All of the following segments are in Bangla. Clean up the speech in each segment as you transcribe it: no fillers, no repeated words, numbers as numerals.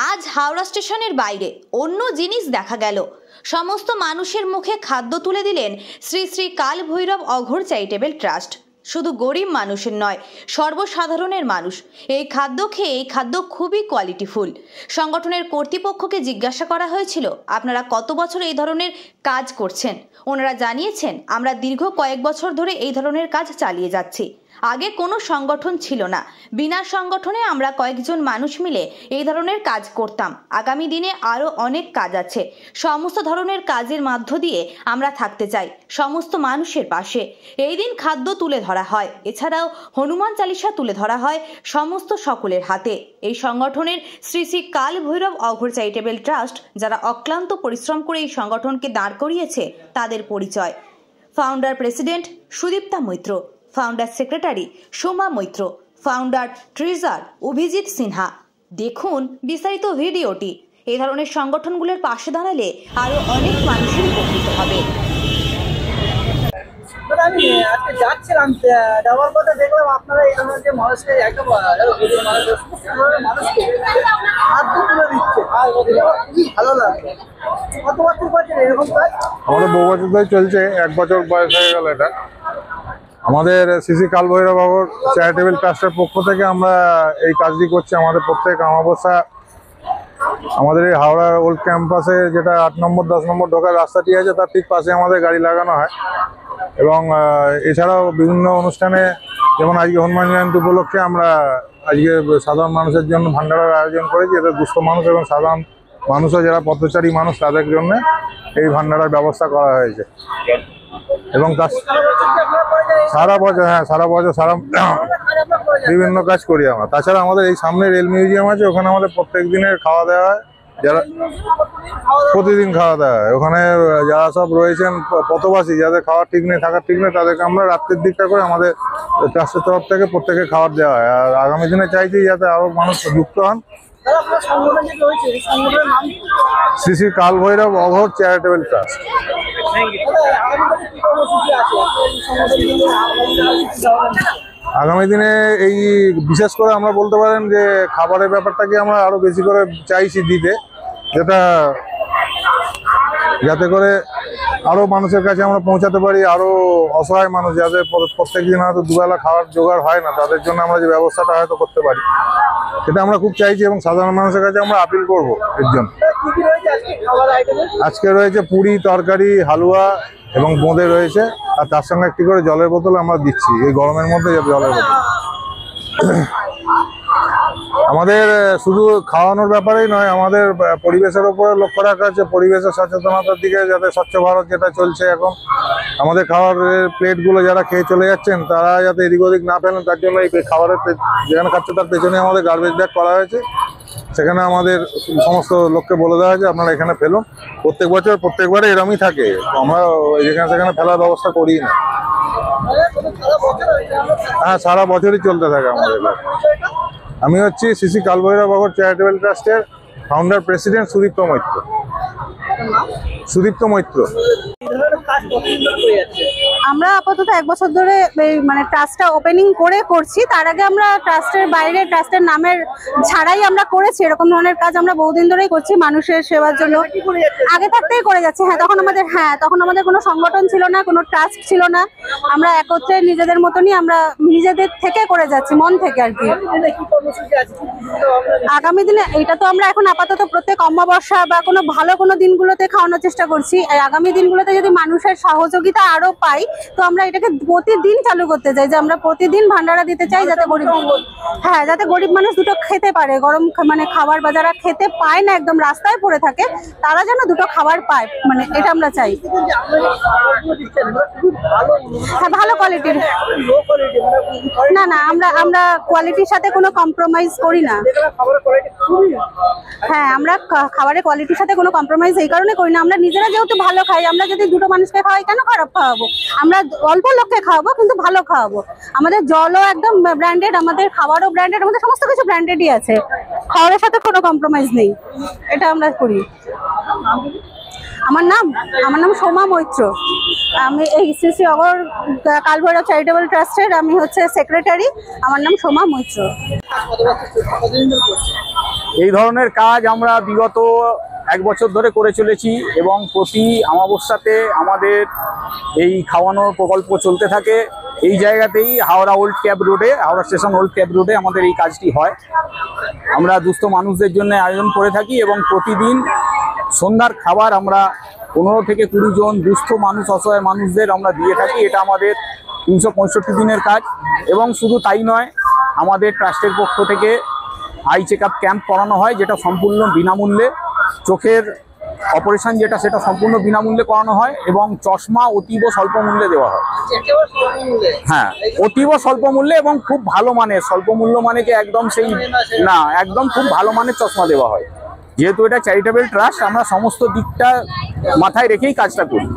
আজ হাওড়া স্টেশনের বাইরে অন্য জিনিস দেখা গেল। সমস্ত মানুষের মুখে খাদ্য তুলে দিলেন শ্রী শ্রী কাল ভৈরব অঘোর চ্যারিটেবল ট্রাস্ট। শুধু গরিব মানুষের নয়, সর্বসাধারণের মানুষ এই খাদ্য খেয়ে এই খাদ্য খুবই কোয়ালিটিফুল। সংগঠনের কর্তৃপক্ষকে জিজ্ঞাসা করা হয়েছিল, আপনারা কত বছর এই ধরনের কাজ করছেন? ওনারা জানিয়েছেন, আমরা দীর্ঘ কয়েক বছর ধরে এই ধরনের কাজ চালিয়ে যাচ্ছি। আগে কোনো সংগঠন ছিল না, বিনা সংগঠনে আমরা কয়েকজন মানুষ মিলে এই ধরনের কাজ করতাম। আগামী দিনে আরও অনেক কাজ আছে। সমস্ত ধরনের কাজের মধ্য দিয়ে আমরা থাকতে চাই সমস্ত মানুষের পাশে। এই দিন খাদ্য তুলে ধরা হয়, এছাড়াও হনুমান চালিসা তুলে ধরা হয় সমস্ত সকলের হাতে। এই সংগঠনের শ্রী শ্রী কাল ভৈরব অঘোর চ্যারিটেবল ট্রাস্ট, যারা অক্লান্ত পরিশ্রম করে এই সংগঠনকে দাঁড় করিয়েছে, তাদের পরিচয়। Founder president Sudipta Maitra, founder secretary Soma Maitra, founder treasurer Abhijit Sinha. দেখুন বিস্তারিত ভিডিওটি। এই ধরনের সংগঠনগুলোর পাশে দাঁড়ালে আরো অনেক মানুষের উপকৃত হবে। আমি আজকে যাচ্ছিলাম, যাওয়ার পথে দেখলাম আপনারা এই ধরনের যে মানুষকে একটা মানুষকে খাদ্য তুলে দিচ্ছে, ভালো লাগে। কত বছর বলছেন এরকম কাজ? আমাদের বহু বছর ধরে চলছে, 1 বছর বয়স হয়ে গেল এটা। আমাদের শ্রী শ্রী কাল ভৈরব অঘোর চ্যারিটেবল ট্রাস্টের পক্ষ থেকে আমরা এই কাজটি করছি। আমাদের প্রত্যেক অমাবস্যা আমাদের এই হাওড়ার ওল্ড ক্যাম্পাসে, যেটা 8 নম্বর 10 নম্বর ঢোকার রাস্তাটি আছে, তার ঠিক পাশে আমাদের গাড়ি লাগানো হয়। এবং এছাড়াও বিভিন্ন অনুষ্ঠানে, যেমন আজকে হনুমান জয়ন্তী উপলক্ষে আমরা আজকে সাধারণ মানুষের জন্য ভান্ডারার আয়োজন করেছি। এতে দুস্থ মানুষ এবং সাধারণ মানুষও যারা পথচারী মানুষ, তাদের জন্য এই ভান্ডারার ব্যবস্থা করা হয়েছে। এবং তার সারা বছর বিভিন্ন কাজ করি আমরা। তাছাড়া আমাদের এই সামনে রেল মিউজিয়াম আছে, ওখানে আমাদের প্রত্যেক দিনের খাওয়া দাওয়া হয়। যারা প্রতিদিন খাওয়া দাওয়া হয়, ওখানে যারা সব রয়েছেন পথবাসী, যাদের খাওয়ার ঠিক নেই, থাকার ঠিক নেই, তাদেরকে আমরা রাত্রির দিকটা করে আমাদের ট্রাস্টের তরফ থেকে প্রত্যেকে খাবার দেওয়া হয়। আর আগামী দিনে চাইছি যাতে আরো মানুষ যুক্ত হন। শ্রী শ্রী কাল ভৈরব অঘোর চ্যারিটেবল ট্রাস্ট। আগামী দিনে এই বিশেষ করে আমরা বলতে পারেন যে খাবারের ব্যাপারটাকে আমরা আরো বেশি করে চাইছি দিতে, যাতে করে আরো মানুষের কাছে আমরা পৌঁছাতে পারি। আরো অসহায় মানুষ, যাদের প্রত্যেক দিন হয়তো দুবেলা খাওয়ার জোগাড় হয় না, তাদের জন্য আমরা যে ব্যবস্থাটা হয়তো করতে পারি, সেটা আমরা খুব চাইছি এবং সাধারণ মানুষের কাছে আমরা আপিল করবো এর জন্য। আজকে রয়েছে পুরি, তরকারি, হালুয়া এবং বোঁদে রয়েছে, আর তার সঙ্গে একটি করে জলের বোতল আমরা দিচ্ছি এই গরমের মধ্যে। জলের বোতল আমাদের শুধু খাওয়ানোর ব্যাপারেই নয়, আমাদের পরিবেশের উপরে লক্ষ্য রাখা আছে, পরিবেশের সচেতনতার দিকে, যাতে স্বচ্ছ ভারত যেটা চলছে এখন, আমাদের খাবারের প্লেটগুলো যারা খেয়ে চলে যাচ্ছেন, তারা যাতে এদিক ওদিক না ফেলেন, তার জন্য এই খাবারের যেখানে খাচ্ছে তার পেছনে আমাদের গার্বেজ ব্যাগ করা হয়েছে। সেখানে আমাদের সমস্ত লোককে বলে দেওয়া হয়েছে, আপনারা এখানে ফেলুন। প্রত্যেকবারে এরমই থাকে, আমরা যেখানে সেখানে ফেলার ব্যবস্থা করি না। হ্যাঁ, সারা বছরই চলতে থাকে আমাদের। আমি হচ্ছি শ্রী শ্রী কাল ভৈরব অঘোর চ্যারিটেবল ট্রাস্টের ফাউন্ডার প্রেসিডেন্ট সুদীপ্ত মৈত্র। আমরা আপাতত 1 বছর ধরে মানে ট্রাস্টটা ওপেনিং করছি। তার আগে আমরা ট্রাস্টের বাইরে, ট্রাস্টের নামের ছাড়াই আমরা করেছি এরকম ধরনের কাজ। আমরা বহুদিন ধরেই করছি মানুষের সেবার জন্য, আগে থাকতেই করে যাচ্ছি। তখন আমাদের কোনো সংগঠন ছিল না, কোনো ট্রাস্ট ছিল না। আমরা একত্রে নিজেদের মতনই আমরা নিজেদের থেকে করে যাচ্ছি, মন থেকে আর কি। আগামী দিনে এটা তো আমরা এখন আপাতত প্রত্যেক অমাবস্যা বা কোনো দিনগুলোতে খাওয়ানোর চেষ্টা করছি। আগামী দিনগুলোতে যদি মানুষের সহযোগিতা আরো পাই, তো আমরা এটাকে প্রতিদিন চালু করতে চাই, যে আমরা প্রতিদিন ভান্ডারা দিতে চাই, যাতে গরিব মানুষ দুটো খেতে পারে। গরম মানে খাবার, বা যারা খেতে পায় না, একদম রাস্তায় পড়ে থাকে, তারা যেন দুটো খাবার পায়, মানে এটা আমরা চাই। হ্যাঁ, ভালো কোয়ালিটির। না, আমরা কোয়ালিটির সাথে কোনো কম্প্রোমাইজ করি না। হ্যাঁ, আমরা খাবারের কোয়ালিটির সাথে কোনো কম্প্রোমাইজ এই কারণে করি না, আমরা নিজেরা যেহেতু ভালো খাই। আমরা যদি দুটো মানুষকে খাওয়াই, কেন খারাপ খাওয়াবো? আমরা অল্প লোককে খাওয়াবো, কিন্তু ভালো খাওয়াবো। আমাদের জলও একদম ব্র্যান্ডেড, আমাদের খাবারও ব্র্যান্ডেড, আমাদের সমস্ত কিছু ব্র্যান্ডেডই আছে। খাবারের সাথে কোনো কম্প্রোমাইজ নেই, এটা আমরা করি। আমার নাম সোমা মৈত্র। আমি এই শ্রী শ্রী অঘোর কালভৈরব চ্যারিটেবল ট্রাস্টের আমি হচ্ছে সেক্রেটারি। আমার নাম সোমা মৈত্র। এই ধরনের কাজ আমরা বিগত 1 বছর ধরে করে চলেছি এবং প্রতি অমাবস্যাতে আমাদের এই খাওয়ানোর প্রকল্প চলতে থাকে। এই জায়গাতেই হাওড়া স্টেশন ওল্ড ক্যাব রোডে আমাদের এই কাজটি হয়। আমরা দুস্থ মানুষদের জন্য আয়োজন করে থাকি এবং প্রতিদিন সন্ধ্যার খাবার আমরা 15 থেকে 20 জন দুস্থ মানুষ, অসহায় মানুষদের আমরা দিয়ে থাকি। এটা আমাদের 365 দিনের কাজ। এবং শুধু তাই নয়, আমাদের ট্রাস্টের পক্ষ থেকে আই চেক আপ ক্যাম্প করানো হয়, যেটা সম্পূর্ণ বিনামূল্যে। চোখের অপারেশন সেটা সম্পূর্ণ বিনামূল্যে করানো হয় এবং চশমা অতীব স্বল্প মূল্যে দেওয়া হয়। হ্যাঁ, অতীব স্বল্প মূল্যে এবং খুব ভালো মানের। স্বল্প মূল্য মানে কি একদম একদম খুব ভালো মানের চশমা দেওয়া হয়। যেহেতু এটা চ্যারিটেবল ট্রাস্ট, আমরা সমস্ত দিকটা মাথায় রেখেই কাজটা করি।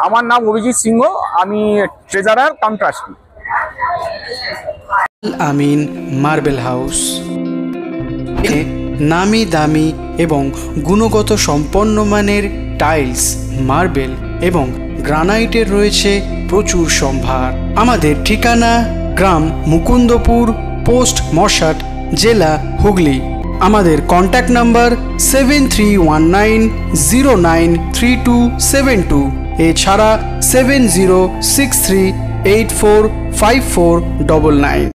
আমার নাম অভিজিৎ সিংহ, আমি ট্রেজারার কাম ট্রাস্টি। আমিন মার্বেল হাউস নামি দামি এবং গুণগত সম্পন্ন মানের টাইলস, মার্বেল এবং গ্রানাইটের রয়েছে প্রচুর সম্ভার। আমাদের ঠিকানা গ্রাম মুকুন্দপুর, পোস্ট মশাট, জেলা হুগলি। আমাদের কন্ট্যাক্ট নাম্বার 7319093272, এছাড়া 7063845499।